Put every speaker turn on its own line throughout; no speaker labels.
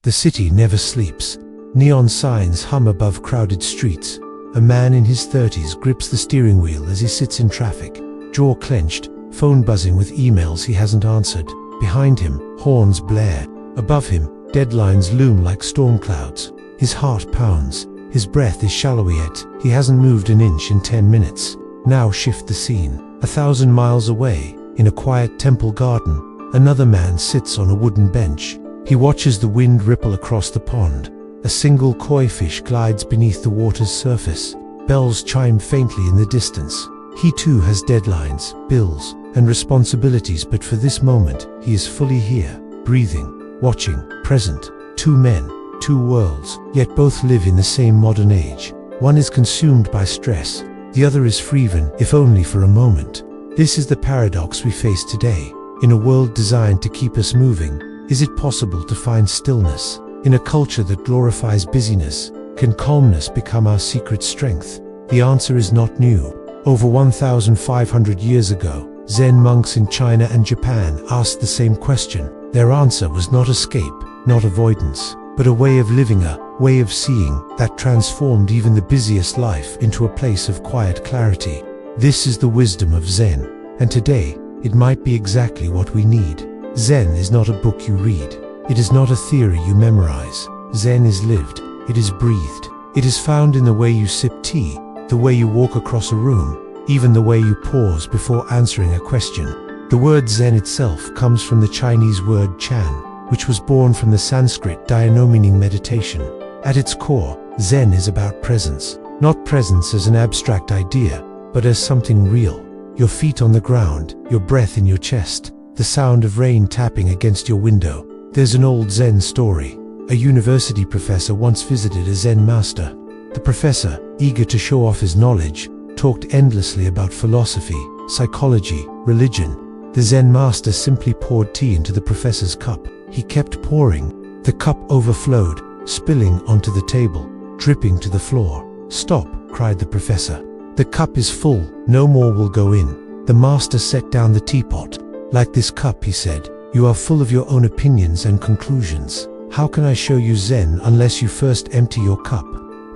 The city never sleeps. Neon signs hum above crowded streets. A man in his 30s grips the steering wheel as he sits in traffic, jaw clenched, phone buzzing with emails he hasn't answered. Behind him, horns blare. Above him, deadlines loom like storm clouds. His heart pounds. His breath is shallow yet. He hasn't moved an inch in 10 minutes. Now shift the scene. 1,000 miles away, in a quiet temple garden, another man sits on a wooden bench. He watches the wind ripple across the pond. A single koi fish glides beneath the water's surface. Bells chime faintly in the distance. He too has deadlines, bills, and responsibilities, but for this moment, he is fully here, breathing, watching, present. Two men, two worlds, yet both live in the same modern age. One is consumed by stress, the other is free, even if only for a moment. This is the paradox we face today. In a world designed to keep us moving, is it possible to find stillness? In a culture that glorifies busyness, can calmness become our secret strength? The answer is not new. Over 1,500 years ago, Zen monks in China and Japan asked the same question. Their answer was not escape, not avoidance, but a way of living, a way of seeing that transformed even the busiest life into a place of quiet clarity. This is the wisdom of Zen, and today, it might be exactly what we need. Zen is not a book you read. It is not a theory you memorize. Zen is lived. It is breathed. It is found in the way you sip tea, the way you walk across a room, even the way you pause before answering a question. The word Zen itself comes from the Chinese word Chan, which was born from the Sanskrit dhyana meaning meditation. At its core, Zen is about presence. Not presence as an abstract idea, but as something real. Your feet on the ground, your breath in your chest, the sound of rain tapping against your window. There's an old Zen story. A university professor once visited a Zen master. The professor, eager to show off his knowledge, talked endlessly about philosophy, psychology, religion. The Zen master simply poured tea into the professor's cup. He kept pouring. The cup overflowed, spilling onto the table, dripping to the floor. "Stop," cried the professor. "The cup is full, no more will go in." The master set down the teapot. "Like this cup," he said, "you are full of your own opinions and conclusions. How can I show you Zen unless you first empty your cup?"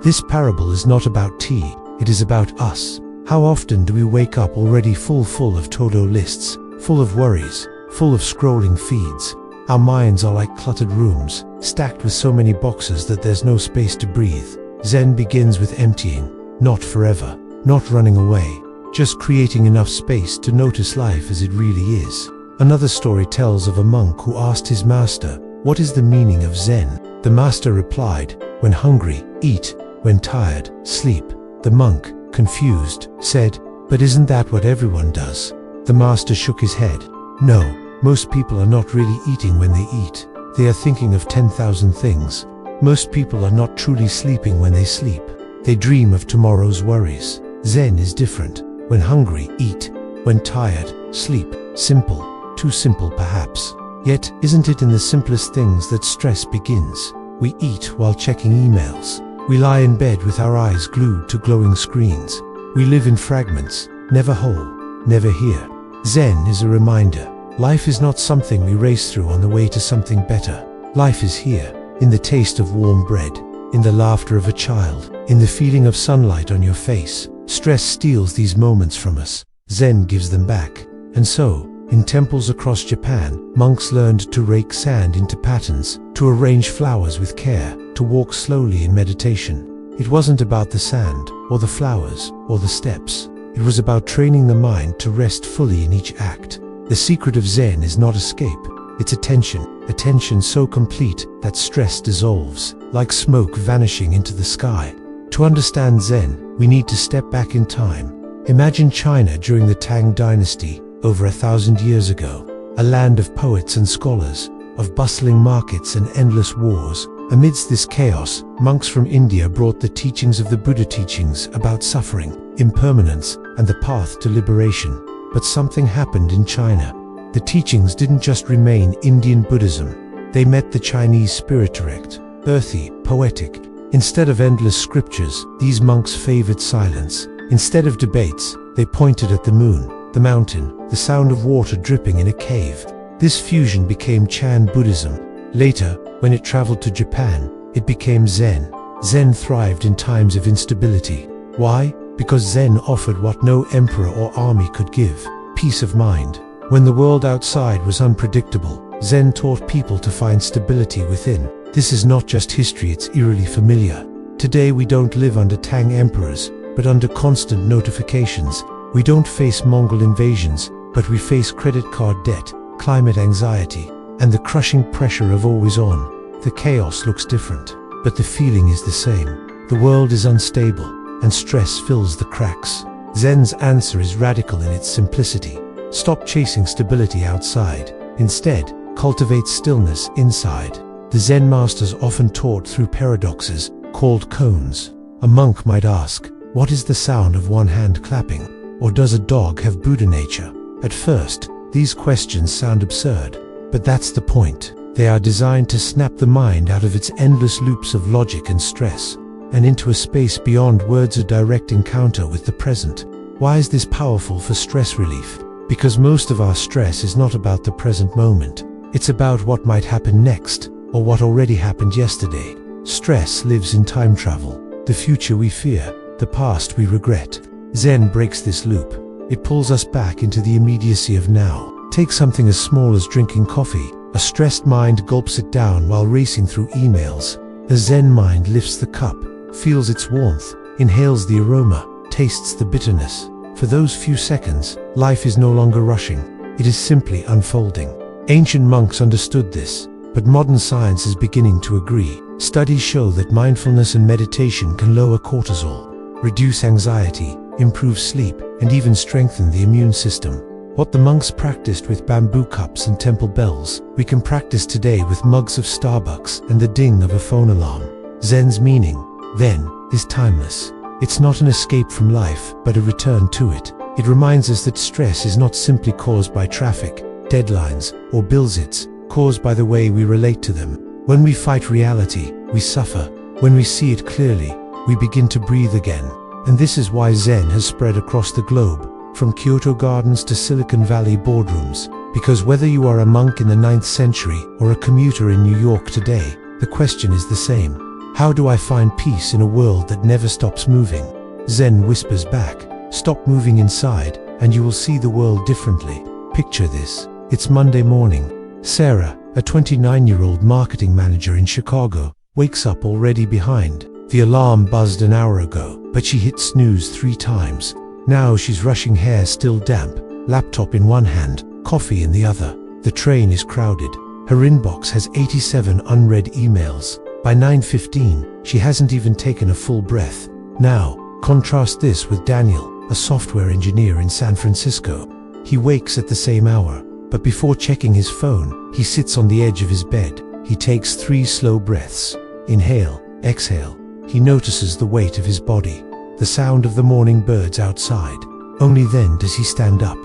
This parable is not about tea, it is about us. How often do we wake up already full of to-do lists, full of worries, full of scrolling feeds? Our minds are like cluttered rooms, stacked with so many boxes that there's no space to breathe. Zen begins with emptying, not forever, not running away, just creating enough space to notice life as it really is. Another story tells of a monk who asked his master, "What is the meaning of Zen?" The master replied, "When hungry, eat. When tired, sleep." The monk, confused, said, "But isn't that what everyone does?" The master shook his head. "No, most people are not really eating when they eat. They are thinking of 10,000 things. Most people are not truly sleeping when they sleep. They dream of tomorrow's worries. Zen is different. When hungry, eat. When tired, sleep. Simple. Too simple perhaps. Yet, isn't it in the simplest things that stress begins? We eat while checking emails. We lie in bed with our eyes glued to glowing screens. We live in fragments, never whole, never here. Zen is a reminder. Life is not something we race through on the way to something better. Life is here, in the taste of warm bread, in the laughter of a child, in the feeling of sunlight on your face. Stress steals these moments from us. Zen gives them back. And so, in temples across Japan, monks learned to rake sand into patterns, to arrange flowers with care, to walk slowly in meditation. It wasn't about the sand, or the flowers, or the steps. It was about training the mind to rest fully in each act. The secret of Zen is not escape, it's attention so complete that stress dissolves, like smoke vanishing into the sky. To understand Zen, we need to step back in time. Imagine China during the Tang Dynasty, over 1,000 years ago, a land of poets and scholars, of bustling markets and endless wars. Amidst this chaos, monks from India brought the teachings of the Buddha, teachings about suffering, impermanence, and the path to liberation. But something happened in China. The teachings didn't just remain Indian Buddhism. They met the Chinese spirit, direct, earthy, poetic. Instead of endless scriptures, these monks favored silence. Instead of debates, they pointed at the moon, the mountain, the sound of water dripping in a cave. This fusion became Chan Buddhism. Later, when it traveled to Japan, it became Zen. Zen thrived in times of instability. Why? Because Zen offered what no emperor or army could give: peace of mind. When the world outside was unpredictable, Zen taught people to find stability within. This is not just history, it's eerily familiar. Today we don't live under Tang emperors, but under constant notifications. We don't face Mongol invasions, but we face credit card debt, climate anxiety, and the crushing pressure of always on. The chaos looks different, but the feeling is the same. The world is unstable, and stress fills the cracks. Zen's answer is radical in its simplicity. Stop chasing stability outside. Instead, cultivate stillness inside. The Zen masters often taught through paradoxes, called koans. A monk might ask, what is the sound of one hand clapping? Or does a dog have Buddha nature? At first, these questions sound absurd, but that's the point. They are designed to snap the mind out of its endless loops of logic and stress, and into a space beyond words, a direct encounter with the present. Why is this powerful for stress relief? Because most of our stress is not about the present moment. It's about what might happen next, or what already happened yesterday. Stress lives in time travel. The future we fear, the past we regret. Zen breaks this loop. It pulls us back into the immediacy of now. Take something as small as drinking coffee. A stressed mind gulps it down while racing through emails. A Zen mind lifts the cup, feels its warmth, inhales the aroma, tastes the bitterness. For those few seconds, life is no longer rushing. It is simply unfolding. Ancient monks understood this, but modern science is beginning to agree. Studies show that mindfulness and meditation can lower cortisol, reduce anxiety, improve sleep, and even strengthen the immune system. What the monks practiced with bamboo cups and temple bells, we can practice today with mugs of Starbucks and the ding of a phone alarm. Zen's meaning, then, is timeless. It's not an escape from life, but a return to it. It reminds us that stress is not simply caused by traffic, deadlines, or bills. It's caused by the way we relate to them. When we fight reality, we suffer. When we see it clearly, we begin to breathe again. And this is why Zen has spread across the globe, from Kyoto gardens to Silicon Valley boardrooms. Because whether you are a monk in the 9th century or a commuter in New York today, the question is the same. How do I find peace in a world that never stops moving? Zen whispers back, stop moving inside, and you will see the world differently. Picture this. It's Monday morning. Sarah, a 29-year-old marketing manager in Chicago, wakes up already behind. The alarm buzzed an hour ago, but she hit snooze 3 times. Now she's rushing, hair still damp, laptop in one hand, coffee in the other. The train is crowded. Her inbox has 87 unread emails. By 9:15, she hasn't even taken a full breath. Now, contrast this with Daniel, a software engineer in San Francisco. He wakes at the same hour, but before checking his phone, he sits on the edge of his bed. He takes 3 slow breaths. Inhale, exhale. He notices the weight of his body, the sound of the morning birds outside. Only then does he stand up.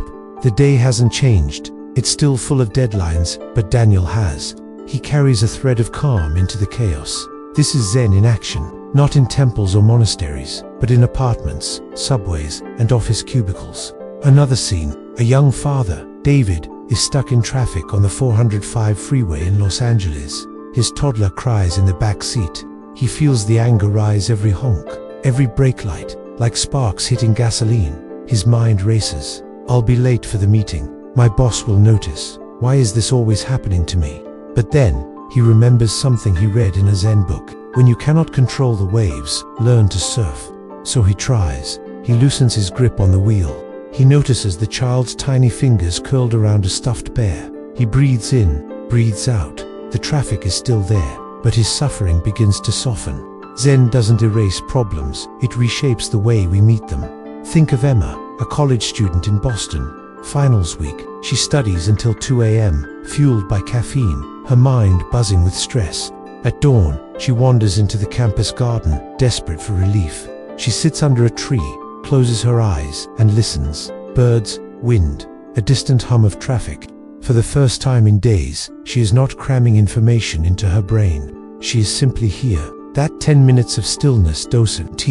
The day hasn't changed. It's still full of deadlines, but Daniel has. He carries a thread of calm into the chaos. This is Zen in action, not in temples or monasteries, but in apartments, subways, and office cubicles. Another scene, a young father, David, is stuck in traffic on the 405 freeway in Los Angeles. His toddler cries in the back seat. He feels the anger rise every honk, every brake light, like sparks hitting gasoline. His mind races. I'll be late for the meeting. My boss will notice. Why is this always happening to me? But then, he remembers something he read in a Zen book. When you cannot control the waves, learn to surf. So he tries. He loosens his grip on the wheel. He notices the child's tiny fingers curled around a stuffed bear. He breathes in, breathes out. The traffic is still there, but his suffering begins to soften. Zen doesn't erase problems, it reshapes the way we meet them. Think of Emma, a college student in Boston. Finals week, she studies until 2 a.m., fueled by caffeine, her mind buzzing with stress. At dawn, she wanders into the campus garden, desperate for relief. She sits under a tree, closes her eyes, and listens. Birds, wind, a distant hum of traffic. For the first time in days, she is not cramming information into her brain. She is simply here. That 10 minutes of stillness doesn't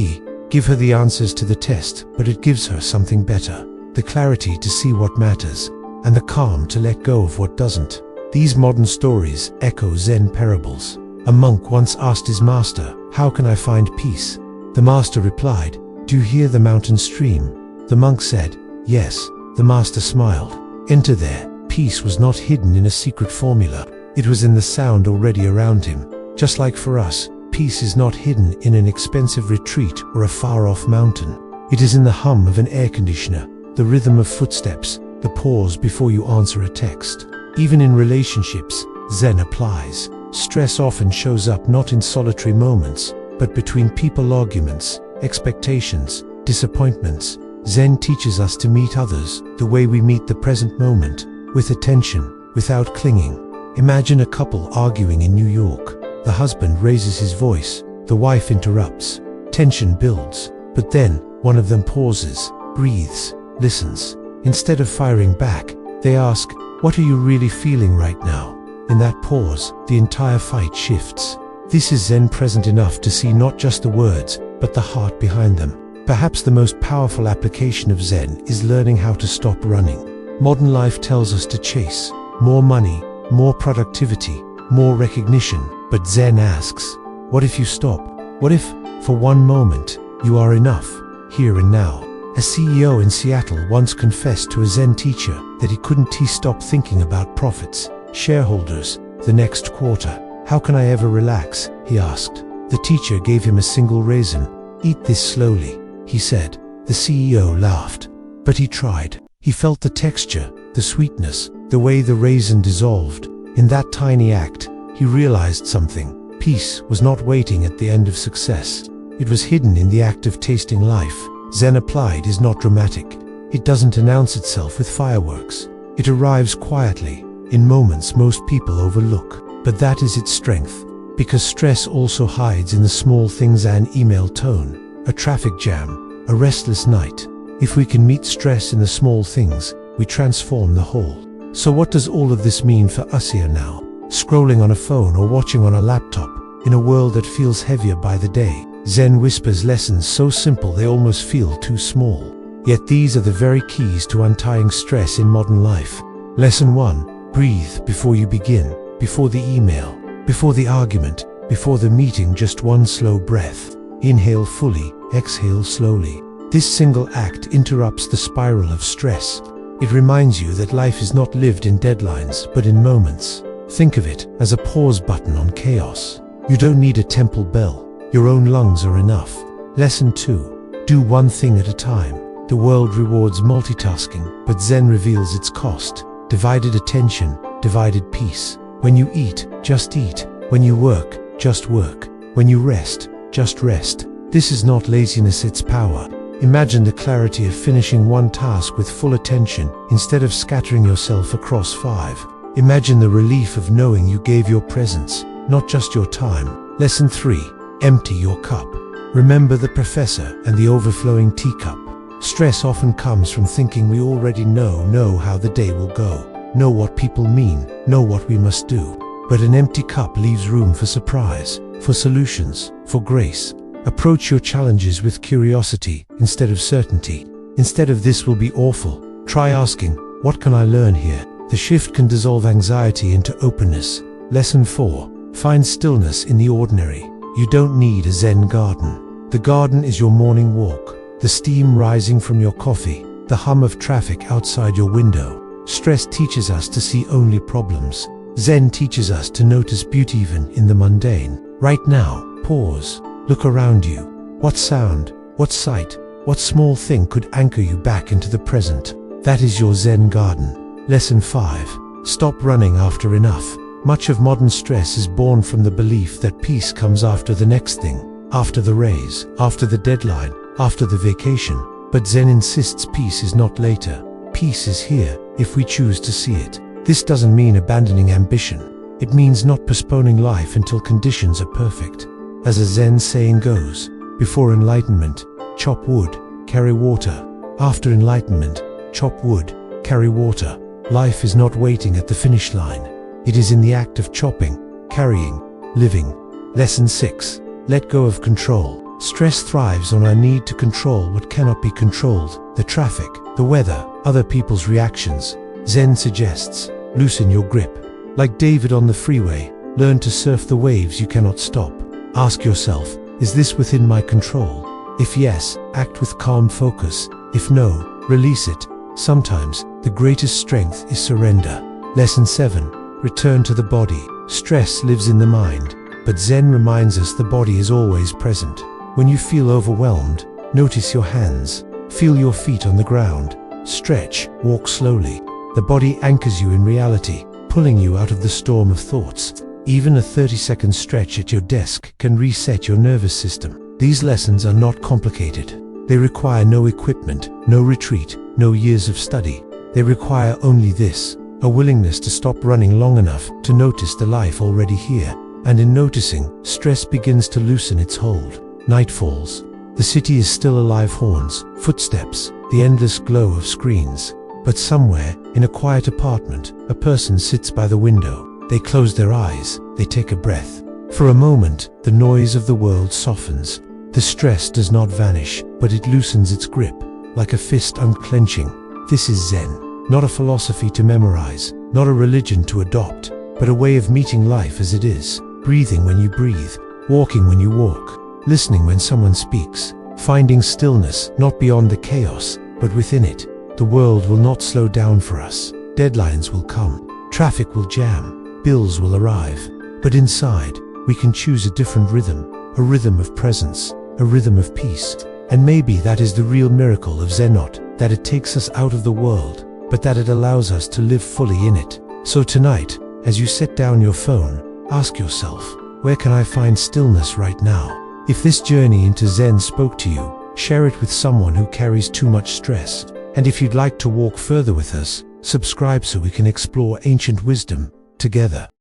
give her the answers to the test, but it gives her something better. The clarity to see what matters, and the calm to let go of what doesn't. These modern stories echo Zen parables. A monk once asked his master, "How can I find peace?" The master replied, "Do you hear the mountain stream?" The monk said, "Yes." The master smiled. Enter there. Peace was not hidden in a secret formula. It was in the sound already around him. Just like for us, peace is not hidden in an expensive retreat or a far-off mountain. It is in the hum of an air conditioner, the rhythm of footsteps, the pause before you answer a text. Even in relationships, Zen applies. Stress often shows up not in solitary moments, but between people arguments, expectations, disappointments. Zen teaches us to meet others the way we meet the present moment, with attention, without clinging. Imagine a couple arguing in New York. The husband raises his voice, the wife interrupts. Tension builds, but then one of them pauses, breathes, listens. Instead of firing back, they ask, "What are you really feeling right now?" In that pause, the entire fight shifts. This is Zen present enough to see not just the words, but the heart behind them. Perhaps the most powerful application of Zen is learning how to stop running. Modern life tells us to chase more money, more productivity, more recognition. But Zen asks, what if you stop? What if, for one moment, you are enough, here and now? A CEO in Seattle once confessed to a Zen teacher that he couldn't stop thinking about profits, shareholders, the next quarter. "How can I ever relax?" he asked. The teacher gave him a single raisin. "Eat this slowly," he said. The CEO laughed. But he tried. He felt the texture, the sweetness, the way the raisin dissolved. In that tiny act, he realized something. Peace was not waiting at the end of success. It was hidden in the act of tasting life. Zen applied is not dramatic. It doesn't announce itself with fireworks. It arrives quietly, in moments most people overlook. But that is its strength, because stress also hides in the small things: an email tone, a traffic jam, a restless night. If we can meet stress in the small things, we transform the whole. So what does all of this mean for us here now? Scrolling on a phone or watching on a laptop, in a world that feels heavier by the day, Zen whispers lessons so simple they almost feel too small. Yet these are the very keys to untying stress in modern life. Lesson 1. Breathe before you begin, before the email, before the argument, before the meeting. Just one slow breath. Inhale fully, exhale slowly. This single act interrupts the spiral of stress. It reminds you that life is not lived in deadlines, but in moments. Think of it as a pause button on chaos. You don't need a temple bell. Your own lungs are enough. Lesson 2. Do one thing at a time. The world rewards multitasking, but Zen reveals its cost. Divided attention, divided peace. When you eat, just eat. When you work, just work. When you rest, just rest. This is not laziness, it's power. Imagine the clarity of finishing one task with full attention, instead of scattering yourself across 5. Imagine the relief of knowing you gave your presence, not just your time. Lesson 3. Empty your cup. Remember the professor and the overflowing teacup. Stress often comes from thinking we already know how the day will go, know what people mean, know what we must do. But an empty cup leaves room for surprise, for solutions, for grace. Approach your challenges with curiosity instead of certainty. Instead of "this will be awful," try asking, "What can I learn here?" The shift can dissolve anxiety into openness. Lesson 4. Find stillness in the ordinary. You don't need a Zen garden. The garden is your morning walk, the steam rising from your coffee, the hum of traffic outside your window. Stress teaches us to see only problems. Zen teaches us to notice beauty even in the mundane. Right now, pause. Look around you. What sound, what sight, what small thing could anchor you back into the present? That is your Zen garden. Lesson 5. Stop running after enough. Much of modern stress is born from the belief that peace comes after the next thing, after the raise, after the deadline, after the vacation. But Zen insists peace is not later. Peace is here, if we choose to see it. This doesn't mean abandoning ambition. It means not postponing life until conditions are perfect. As a Zen saying goes, before enlightenment, chop wood, carry water. After enlightenment, chop wood, carry water. Life is not waiting at the finish line. It is in the act of chopping, carrying, living. Lesson 6. Let go of control. Stress thrives on our need to control what cannot be controlled: the traffic, the weather, other people's reactions. Zen suggests, loosen your grip. Like David on the freeway, learn to surf the waves you cannot stop. Ask yourself, is this within my control? If yes, act with calm focus. If no, release it. Sometimes, the greatest strength is surrender. Lesson 7. Return to the body. Stress lives in the mind, but Zen reminds us the body is always present. When you feel overwhelmed, notice your hands. Feel your feet on the ground. Stretch, walk slowly. The body anchors you in reality, pulling you out of the storm of thoughts. Even a 30-second stretch at your desk can reset your nervous system. These lessons are not complicated. They require no equipment, no retreat, no years of study. They require only this: a willingness to stop running long enough to notice the life already here. And in noticing, stress begins to loosen its hold. Night falls. The city is still alive: horns, footsteps, the endless glow of screens. But somewhere, in a quiet apartment, a person sits by the window. They close their eyes, they take a breath. For a moment, the noise of the world softens. The stress does not vanish, but it loosens its grip, like a fist unclenching. This is Zen, not a philosophy to memorize, not a religion to adopt, but a way of meeting life as it is. Breathing when you breathe, walking when you walk, listening when someone speaks, finding stillness not beyond the chaos, but within it. The world will not slow down for us. Deadlines will come, traffic will jam, bills will arrive. But inside, we can choose a different rhythm, a rhythm of presence, a rhythm of peace. And maybe that is the real miracle of Zen, not that it takes us out of the world, but that it allows us to live fully in it. So tonight, as you set down your phone, ask yourself, where can I find stillness right now? If this journey into Zen spoke to you, share it with someone who carries too much stress. And if you'd like to walk further with us, subscribe so we can explore ancient wisdom together.